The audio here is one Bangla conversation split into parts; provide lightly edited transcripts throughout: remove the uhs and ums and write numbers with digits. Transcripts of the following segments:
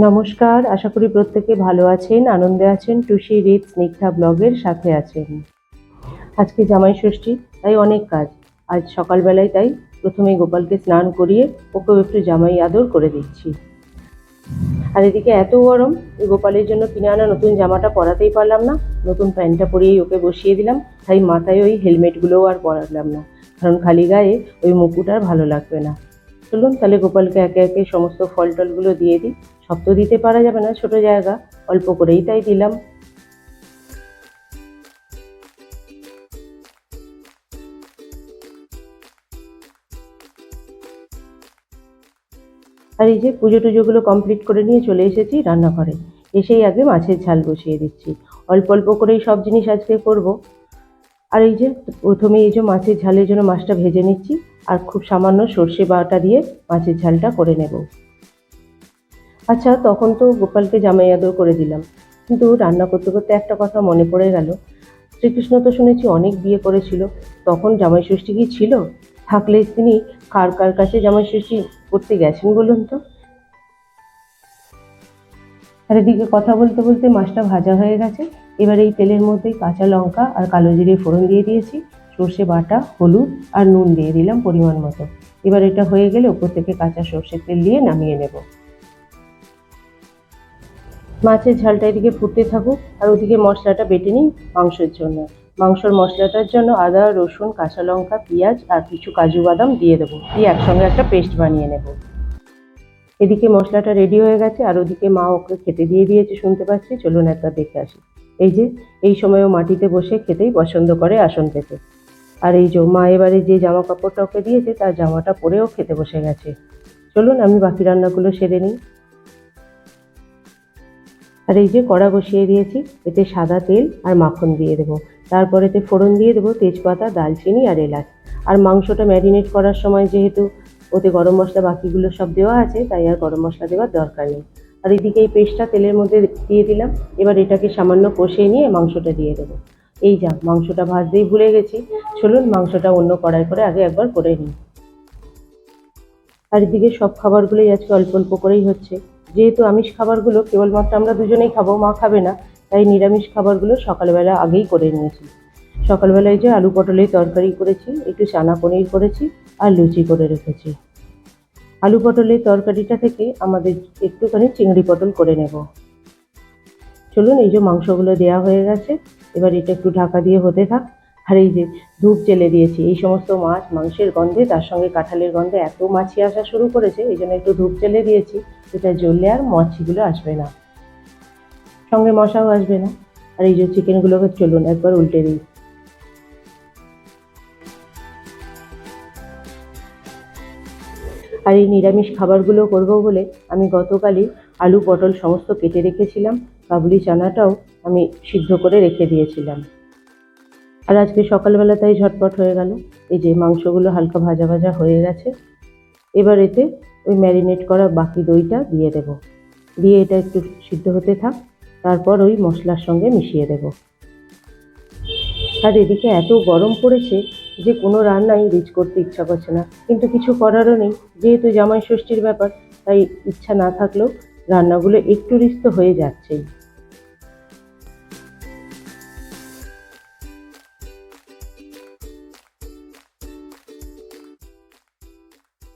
নমস্কার, আশা করি প্রত্যেকে ভালো আছেন, আনন্দে আছেন, টুসি রিড স্নিগ্ধা ব্লগের সাথে আছেন। আজকে জামাই ষষ্ঠী, তাই অনেক কাজ। আজ সকালবেলায় তাই প্রথমেই গোপালকে স্নান করিয়ে ওকেও একটু জামাই আদর করে দিচ্ছি। আর এদিকে এত গরম, এই গোপালের জন্য কিনে আনা নতুন জামাটা পরাতেই পারলাম না, নতুন প্যান্টটা পরিয়েই ওকে বসিয়ে দিলাম। তাই মাথায় ওই হেলমেটগুলোও আর পরালাম না, কারণ খালি গায়ে ওই মুকুট আর ভালো লাগবে না। চলুন তাহলে গোপালকে একে একে সমস্ত ফল টলগুলো দিয়ে দিই। সব তো দিতে পারা যাবে না, ছোট জায়গা, অল্প করেই তাই দিলাম। আর এই যে পুজো টুজোগুলো কমপ্লিট করে নিয়ে চলে এসেছি রান্নাঘরে। এসেই আগে মাছের ঝাল বসিয়ে দিচ্ছি। অল্প অল্প করেই সব জিনিস আজকে করব। আর এই যে প্রথমে এই যে মাছের ঝালের জন্য মাছটা ভেজে নিচ্ছি, আর খুব সামান্য সর্ষে বাটা দিয়ে মাছের ঝালটা করে নেব। আচ্ছা, তখন তো গোপালকে জামাই আদর করে দিলাম, কিন্তু রান্না করতে করতে একটা কথা মনে পড়ে গেল। শ্রীকৃষ্ণ তো শুনেছি অনেক বিয়ে করেছিল, তখন জামাই ষষ্ঠী কি ছিল? থাকলে তিনি কার কার কাছে জামাই ষষ্ঠী করতে গেছেন বলুন তো? আর এদিকে কথা বলতে বলতে মাছটা ভাজা হয়ে গেছে। এবার এই তেলের মধ্যে কাঁচা লঙ্কা আর কালো জিরে ফোড়ন দিয়ে দিয়েছি, সর্ষে বাটা, হলুদ আর নুন দিয়ে দিলাম পরিমাণ মতো। এবার এটা হয়ে গেলে ওপর থেকে কাঁচা সর্ষের তেল দিয়ে নামিয়ে নেব। মাছের ঝালটা এদিকে ফুটতে থাকুক, আর ওদিকে মশলাটা বেটে নিই মাংসের জন্য। মাংসর মশলাটার জন্য আদা, রসুন, কাঁচা লঙ্কা, পেঁয়াজ আর কিছু কাজু বাদাম দিয়ে দেবো, দিয়ে একসঙ্গে একটা পেস্ট বানিয়ে নেব। এদিকে মশলাটা রেডি হয়ে গেছে, আর ওদিকে মা ওকে খেতে দিয়ে দিয়েছে শুনতে পাচ্ছি। চলুন একবার দেখে আসি। এই যে এই সময়ও মাটিতে বসে খেতেই পছন্দ করে আসন পেতে। আর এই যে মা এবারে যে জামা কাপড়টা ওকে দিয়েছে তার জামাটা পরেও খেতে বসে গেছে। চলুন আমি বাকি রান্নাগুলো সেরে নিই। আর এই যে কড়া বসিয়ে দিয়েছি, এতে সাদা তেল আর মাখন দিয়ে দেবো। তারপর এতে ফোড়ন দিয়ে দেবো তেজপাতা, দালচিনি আর এলাচ। আর মাংসটা ম্যারিনেট করার সময় যেহেতু ওতে গরম মশলা বাকিগুলো সব দেওয়া আছে, তাই আর গরম মশলা দেওয়ার দরকার নেই। আর এদিকে এই পেস্টটা তেলের মধ্যে দিয়ে দিলাম। এবার এটাকে সামান্য কষিয়ে নিয়ে মাংসটা দিয়ে দেবো। এই যা, মাংসটা ভাজতেই ভুলে গেছি। চলুন মাংসটা অন্য কড়াই করে আগে একবার করে নিই। আর এদিকে সব খাবারগুলোই আজকে অল্প অল্প করেই হচ্ছে। যেহেতু আমিষ খাবারগুলো কেবলমাত্র আমরা দুজনেই খাবো, মা খাবে না, তাই নিরামিষ খাবারগুলো সকালবেলা আগেই করে নিয়েছি। সকালবেলায় যে আলু পটলের তরকারি করেছি, একটু চানা পনির করেছি আর লুচি করে রেখেছি। আলু পটলের তরকারিটা থেকে আমাদের একটুখানি চিংড়ি পটল করে নেব। চলুন, এই যে মাংসগুলো দেওয়া হয়ে গেছে, এবার এটা একটু ঢাকা দিয়ে হতে থাক। আর এই যে ধূপ জেলে দিয়েছি, এই সমস্ত মাছ মাংসের গন্ধে, তার সঙ্গে কাঁঠালের গন্ধে এত মাছি আসা শুরু করেছে, এই জন্য একটু ধূপ জেলে দিয়েছি। এটা জ্বললে আর মাছিগুলো আসবে না, সঙ্গে মশাও আসবে না। আর এই যে চিকেনগুলোকে চলুন একবার উল্টে দিই। আর এই নিরামিষ খাবারগুলো করবো বলে আমি গতকালই আলু পটল সমস্ত কেটে রেখেছিলাম, কাবুলি চানাটাও আমি সিদ্ধ করে রেখে দিয়েছিলাম। আর আজকে সকালবেলা তাই ঝটপট হয়ে গেল। এই যে মাংসগুলো হালকা ভাজা ভাজা হয়ে গেছে, এবার এতে ওই ম্যারিনেট করা বাকি দইটা দিয়ে দেব। দিয়ে এটা একটু সিদ্ধ হতে থাক, তারপর ওই মশলার সঙ্গে মিশিয়ে দেব। আর এদিকে এত গরম পড়েছে যে কোনো রান্নাই রিচ করতে ইচ্ছা করছে না, কিন্তু কিছু করারও নেই, যেহেতু জামাই ষষ্ঠীর ব্যাপার, তাই ইচ্ছা না থাকলেও রান্নাগুলো একটু রিচ তো হয়ে যাচ্ছেই।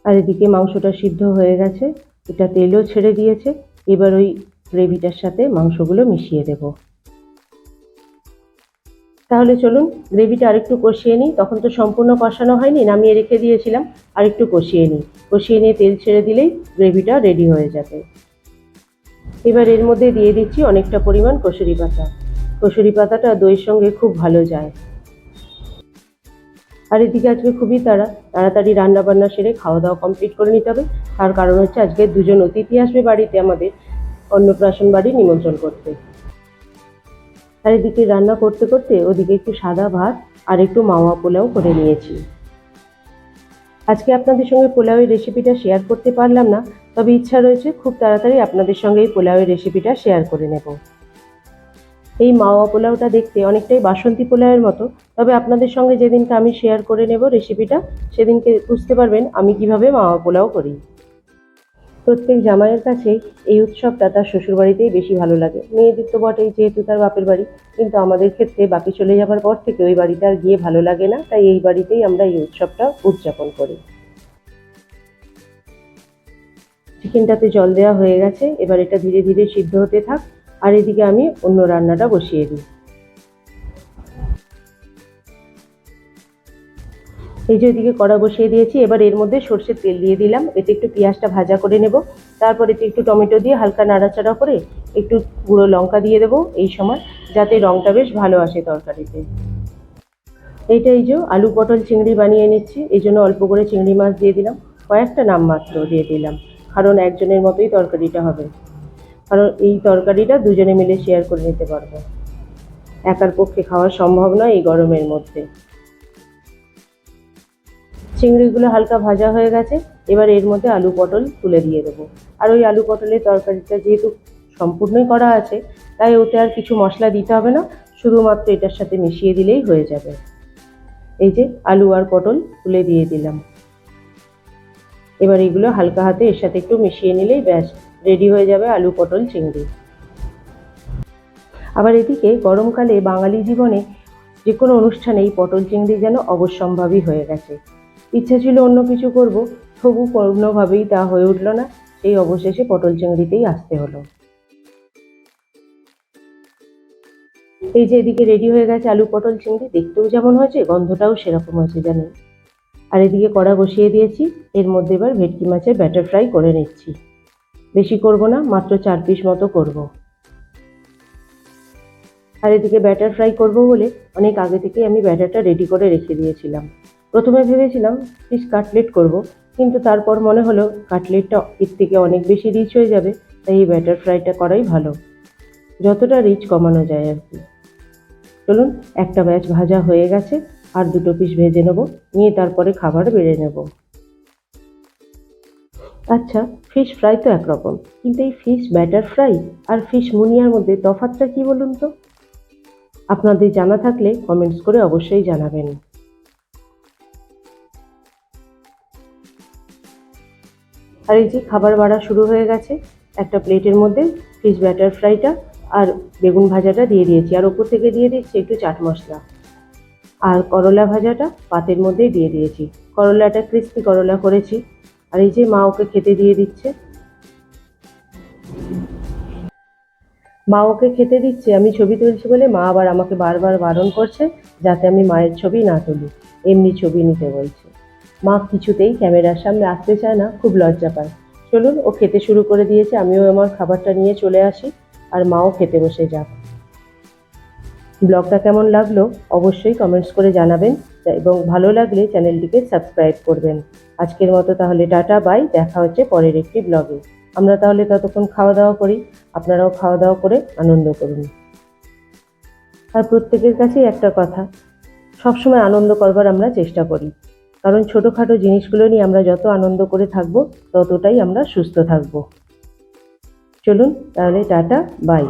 আর এদিকে মাংসটা সিদ্ধ হয়ে গেছে, এটা তেলও ছেড়ে দিয়েছে। এবার ওই গ্রেভিটার সাথে মাংসগুলো মিশিয়ে দেব। তাহলে চলুন গ্রেভিটা আরেকটু কষিয়ে নিই, তখন তো সম্পূর্ণ কষানো হয়নি, নামিয়ে রেখে দিয়েছিলাম। আরেকটু কষিয়ে নিই, কষিয়ে নিয়ে তেল ছেড়ে দিলেই গ্রেভিটা রেডি হয়ে যাবে। এবার এর মধ্যে দিয়ে দিচ্ছি অনেকটা পরিমাণ কসুরি পাতা। কসুরি পাতাটা দইয়ের সঙ্গে খুব ভালো যায়। আর এদিকে আজকে খুবই তাড়াতাড়ি রান্না বান্না সেরে খাওয়া দাওয়া কমপ্লিট করে নিতে হবে। তার কারণ হচ্ছে আজকে দুজন অতিথি আসবে বাড়িতে, আমাদের অন্নপ্রাশন বাড়ি নিমন্ত্রণ করতে। আর এদিকে রান্না করতে করতে ওদিকে একটু সাদা ভাত আর একটু মাওয়া পোলাও করে নিয়েছি। আজকে আপনাদের সঙ্গে পোলাওয়ের রেসিপিটা শেয়ার করতে পারলাম না, তবে ইচ্ছা রয়েছে খুব তাড়াতাড়ি আপনাদের সঙ্গে এই পোলাওয়ের রেসিপিটা শেয়ার করে নেব। এই মাওয়া পোলাওটা দেখতে অনেকটাই বাসন্তী পোলাওয়ের মতো, তবে আপনাদের সঙ্গে যেদিনকে আমি শেয়ার করে নেব রেসিপিটা, সেদিনকে বুঝতে পারবেন আমি কিভাবে মাওয়া পোলাও করি। প্রত্যেক জামাইয়ের কাছেই এই উৎসবটা তার শ্বশুরবাড়িতেই বেশি ভালো লাগে। মেয়েদের তো বটেই, যেহেতু তার বাপের বাড়ি, কিন্তু আমাদের ক্ষেত্রে বাপি চলে যাবার পর থেকে ওই বাড়িতে আর গিয়ে ভালো লাগে না, তাই এই বাড়িতেই আমরা এই উৎসবটা উদযাপন করি। চিকেনটাতে জল দেওয়া হয়ে গেছে, এবার এটা ধীরে ধীরে সিদ্ধ হতে থাক, আর এদিকে আমি অন্য রান্নাটা বসিয়ে দিই। এই যে এদিকে কড়া বসিয়ে দিয়েছি, এবার এর মধ্যে সর্ষের তেল দিয়ে দিলাম। এতে একটু পেঁয়াজটা ভাজা করে নেব, তারপর এতে একটু টমেটো দিয়ে হালকা নাড়াচাড়া করে একটু গুঁড়ো লঙ্কা দিয়ে দেবো এই সময়, যাতে রঙটা বেশ ভালো আসে তরকারিতে। এই যে আলু পটল চিংড়ি বানিয়ে নিচ্ছি, এই জন্য অল্প করে চিংড়ি মাছ দিয়ে দিলাম, কয়েকটা নামমাত্র দিয়ে দিলাম, কারণ একজনের মতোই তরকারিটা হবে, কারণ এই তরকারিটা দুজনে মিলে শেয়ার করে নিতে পারবো, একার পক্ষে খাওয়া সম্ভব নয় এই গরমের মধ্যে। চিংড়িগুলো হালকা ভাজা হয়ে গেছে, এবার এর মধ্যে আলু পটল তুলে দিয়ে দেবো। আর ওই আলু পটলের তরকারিটা যেহেতু সম্পূর্ণই করা আছে, তাই ওতে আর কিছু মশলা দিতে হবে না, শুধুমাত্র এটার সাথে মিশিয়ে দিলেই হয়ে যাবে। এই যে আলু আর পটল তুলে দিয়ে দিলাম, এবার এগুলো হালকা হাতে এর সাথে একটু মিশিয়ে নিলেই ব্যাস রেডি হয়ে যাবে আলু পটল চিংড়ি। আবার এদিকে গরমকালে বাঙালি জীবনে যে কোনো অনুষ্ঠানে এই পটল চিংড়ি যেন অবশ্যম্ভাবী হয়ে গেছে। ইচ্ছা ছিল অন্য কিছু করব, তবু কোনোভাবেই তা হয়ে উঠল না, সেই অবশেষে পটল চিংড়িতেই আসতে হলো। এই যে এদিকে রেডি হয়ে গেছে আলু পটল চিংড়ি, দেখতেও যেমন হয়েছে গন্ধটাও সেরকম হয়েছে জানেন। আর এদিকে কড়া বসিয়ে দিয়েছি, এর মধ্যে এবার ভেটকি মাছের ব্যাটার ফ্রাই করে নিচ্ছি। বেশি করব না, মাত্র 4 পিস মতো করব। আর এদিকে ব্যাটার ফ্রাই করব বলে অনেক আগে থেকেই আমি ব্যাটারটা রেডি করে রেখে দিয়েছিলাম। প্রথমে ভেবেছিলাম ফিশ কাটলেট করব, কিন্তু তারপর মনে হলো কাটলেটটা এর থেকে অনেক বেশি রিচ হয়ে যাবে, তাই এই ব্যাটার ফ্রাইটা করাই ভালো, যতটা রিচ কমানো যায় আর কি। চলুন, একটা ব্যাচ ভাজা হয়ে গেছে, আর 2 পিস ভেজে নেব, নিয়ে তারপরে খাবার বেড়ে নেব। আচ্ছা, ফিশ ফ্রাই তো একরকম, কিন্তু এই ফিশ ব্যাটার ফ্রাই আর ফিশ মুনিয়ার মধ্যে তফাৎটা কি বলুন তো? আপনাদের জানা থাকলে কমেন্টস করে অবশ্যই জানাবেন। আর এই যে খাবার বাড়া শুরু হয়ে গেছে, একটা প্লেটের মধ্যে ফিশ ব্যাটার ফ্রাইটা আর বেগুন ভাজাটা দিয়ে দিয়েছি, আর ওপর থেকে দিয়ে দিচ্ছি একটু চাট মশলা। আর করলা ভাজাটা পাতের মধ্যেই দিয়ে দিয়েছি, করলাটা ক্রিস্পি করলা করেছি। আর এই যে মা ওকে খেতে দিয়ে দিচ্ছে, মা ওকে খেতে দিচ্ছে, আমি ছবি তুলছি বলে মা আবার আমাকে বারবার বারণ করছে যাতে আমি মায়ের ছবি না তুলি, এমনি ছবি নিতে বলছে। মা কিছুতেই ক্যামেরার সামনে আসতে চায় না, খুব লজ্জা পায়। চলুন, ও খেতে শুরু করে দিয়েছে, আমিও আমার খাবারটা নিয়ে চলে আসি, আর মাও খেতে বসে যাক। ব্লগটা কেমন লাগলো অবশ্যই কমেন্টস করে জানাবেন, এবং ভালো লাগলে চ্যানেলটিকে সাবস্ক্রাইব করবেন। আজকের মতো তাহলে টাটা বাই, দেখা হচ্ছে পরের একটি ব্লগে। আমরা তাহলে ততক্ষণ খাওয়া দাওয়া করি, আপনারাও খাওয়া দাওয়া করে আনন্দ করুন। আর প্রত্যেকের কাছেই একটা কথা, সবসময় আনন্দ করবার আমরা চেষ্টা করি, কারণ ছোটোখাটো জিনিসগুলো নিয়ে আমরা যত আনন্দ করে থাকবো ততটাই আমরা সুস্থ থাকবো। চলুন তাহলে টাটা বাই।